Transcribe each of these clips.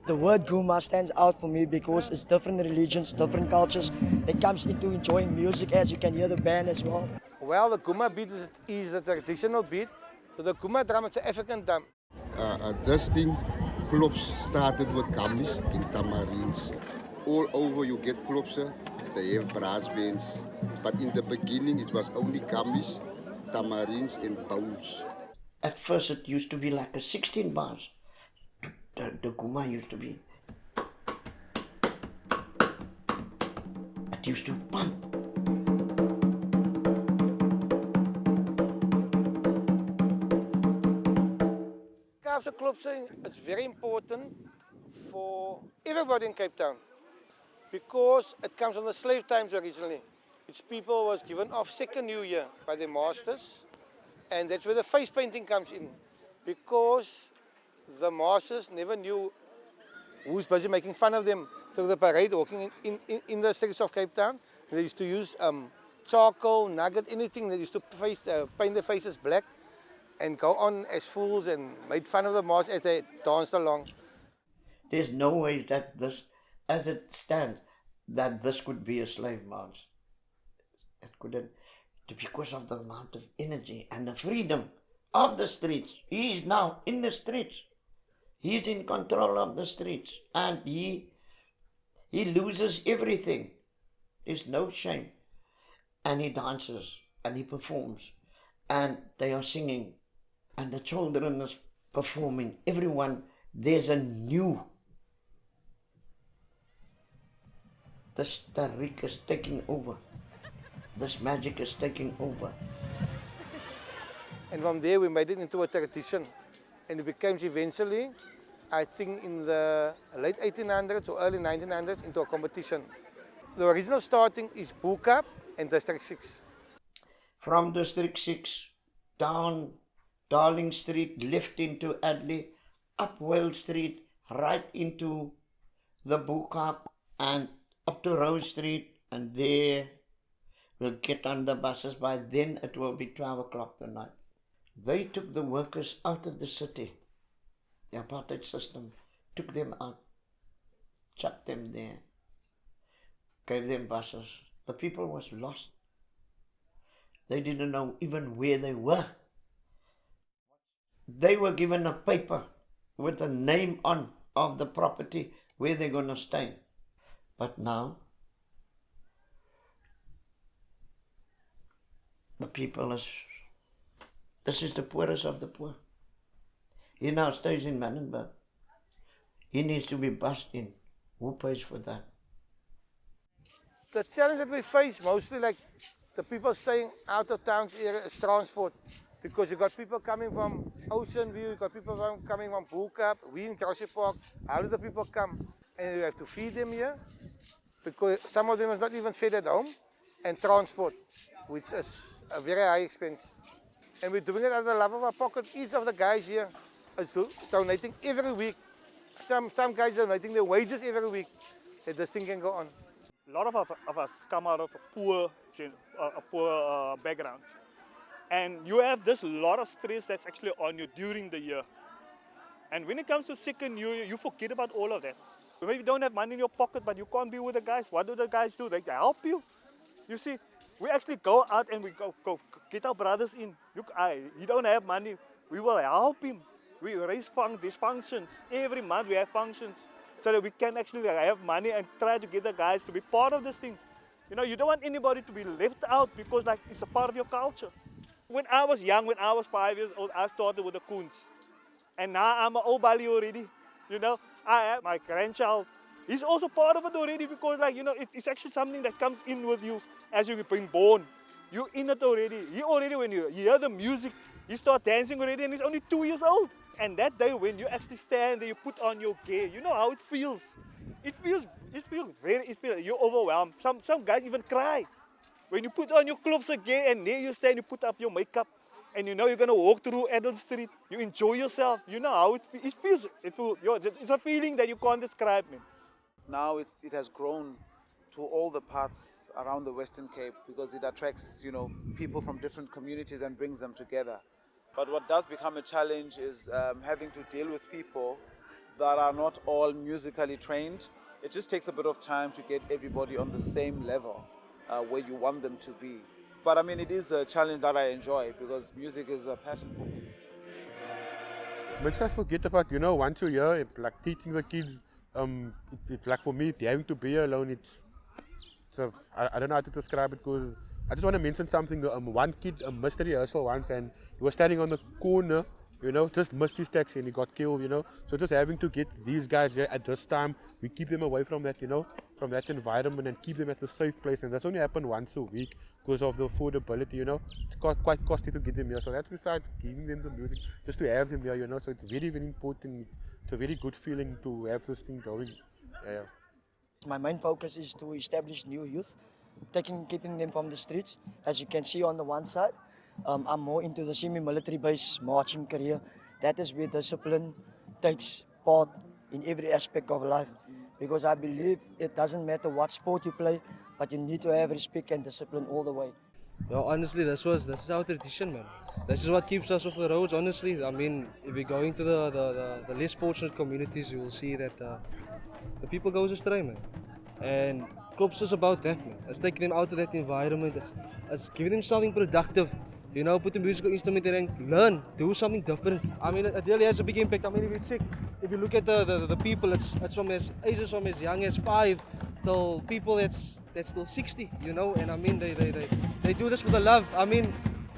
The word Ghoema stands out for me because it's different religions, different cultures. It comes into enjoying music, as you can hear the band as well. Well, the Ghoema beat is the traditional beat. So the Ghoema drum is an African drum. This thing, Klopse, started with gummies in tamarins. All over you get Klopse, they have brass bands. But in the beginning it was only gummies, tamarins and bones. At first it used to be like a 16 bars. The Ghoema used to be. It used to pump. Kaapse Klopse is very important for everybody in Cape Town because it comes from the slave times originally, which people was given off second new year by their masters, and that's where the face painting comes in, because the masters never knew who's busy making fun of them through the parade walking in the streets of Cape Town. They used to use charcoal, nugget, anything. They used to paint their faces black and go on as fools and made fun of the masters as they danced along. There's no way that this, as it stands, that this could be a slave march. It couldn't, because of the amount of energy and the freedom of the streets. He is now in the streets. He's in control of the streets, and he loses everything. There's no shame. And he dances, and he performs, and they are singing, and the children is performing. Everyone, there's a new. This Tariq is taking over. This magic is taking over. And from there we made it into a tradition. And it became eventually, I think in the late 1800s or early 1900s, into a competition. The original starting is Buka and District 6. From District 6, down Darling Street, left into Adley, up Well Street, right into the Buka, and up to Rose Street, and there we'll get on the buses. By then it will be 12 o'clock the night. They took the workers out of the city. The apartheid system took them out, chucked them there, gave them buses. The people was lost. They didn't know even where they were. They were given a paper with a name on of the property where they're going to stay. But now, the people is, this is the poorest of the poor. He now stays in Manenberg. He needs to be bussed in. Who pays for that? The challenge that we face mostly, like the people staying out of town area, is transport. Because you got people coming from Ocean View, you got people coming from Buka, we in Grassy Park. How do the people come? And you have to feed them here, because some of them is not even fed at home, and transport, which is a very high expense. And we're doing it out of the love of our pocket. Each of the guys here is donating every week. Some guys donating their wages every week, that this thing can go on. A lot of us come out of a poor background. And you have this lot of stress that's actually on you during the year. And when it comes to second New Year, you forget about all of that. Maybe you don't have money in your pocket, but you can't be with the guys. What do the guys do? They help you. You see, we actually go out and we go get our brothers in. Look, he don't have money. We will help him. We raise these functions. Every month we have functions so that we can actually have money and try to get the guys to be part of this thing. You know, you don't want anybody to be left out because like it's a part of your culture. When I was young, when I was 5 years old, I started with the coons. And now I'm an old bally already. You know, I have my grandchild. He's also part of it already because, like, you know, it's actually something that comes in with you as you're being born. You're in it already. He already, when you hear the music, you start dancing already, and he's only 2 years old. And that day when you actually stand there, you put on your gear, you know how it feels. It feels you're overwhelmed. Some guys even cry. When you put on your Klopse gear and there you stand, you put up your makeup, and you know you're going to walk through Adel Street, you enjoy yourself, you know how it feels. It's a feeling that you can't describe, man. Now it has grown to all the parts around the Western Cape because it attracts, you know, people from different communities and brings them together. But what does become a challenge is having to deal with people that are not all musically trained. It just takes a bit of time to get everybody on the same level where you want them to be. But I mean, it is a challenge that I enjoy because music is a passion for me. Makes us forget about, once a year, like teaching the kids, it's like for me, having to be alone, I don't know how to describe it because I just want to mention something. One kid missed a rehearsal once and he was standing on the corner, just missed his taxi and he got killed, So just having to get these guys there at this time, we keep them away from that, from that environment and keep them at a safe place. And that's only happened once a week because of the affordability, It's quite costly to get them here. So that's besides giving them the music, just to have them here, So it's very, very important. It's a very good feeling to have this thing going. Yeah. My main focus is to establish new youth, keeping them from the streets. As you can see on the one side, I'm more into the semi-military based marching career. That is where discipline takes part in every aspect of life. Because I believe it doesn't matter what sport you play, but you need to have respect and discipline all the way. Well, honestly, this is our tradition, man. This is what keeps us off the roads, honestly. I mean, if we go into the less fortunate communities, you will see that the people goes astray, man. And Klopse is about that, man. It's taking them out of that environment. It's giving them something productive. Put a musical instrument in and learn, do something different. I mean, it really has a big impact. I mean, if you look at the people, it's from ages from as young as 5 till people that's still 60, And I mean, they do this with a love. I mean,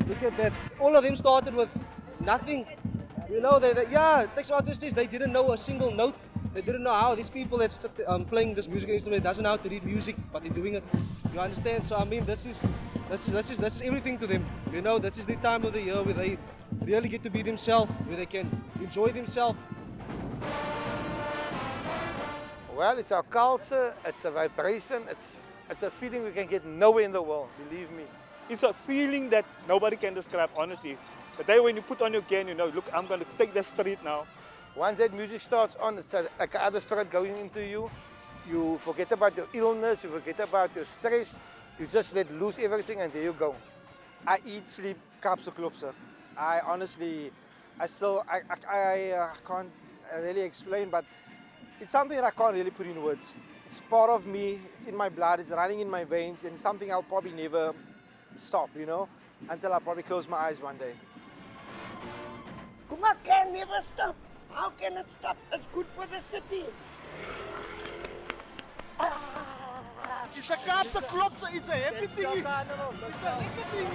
look at that. All of them started with nothing. It takes about this. They didn't know a single note. They didn't know how these people that's playing this musical instrument doesn't know how to read music, but they're doing it. You understand? So I mean, this is everything to them. This is the time of the year where they really get to be themselves, where they can enjoy themselves. Well, it's our culture, it's a vibration, it's a feeling we can get nowhere in the world, believe me. It's a feeling that nobody can describe, honestly. The day when you put on your gain, look, I'm going to take the street now. Once that music starts on, it's like another spirit going into you. You forget about your illness, you forget about your stress. You just let loose everything and there you go. I eat, sleep, Kaapse Klopse. I honestly, I can't really explain, but it's something that I can't really put in words. It's part of me, it's in my blood, it's running in my veins, and it's something I'll probably never stop, until I probably close my eyes one day. Kuma can never stop. How can it stop? It's good for the city. It's a Kaapse Klopse, it's a happy thing. It's a happy thing.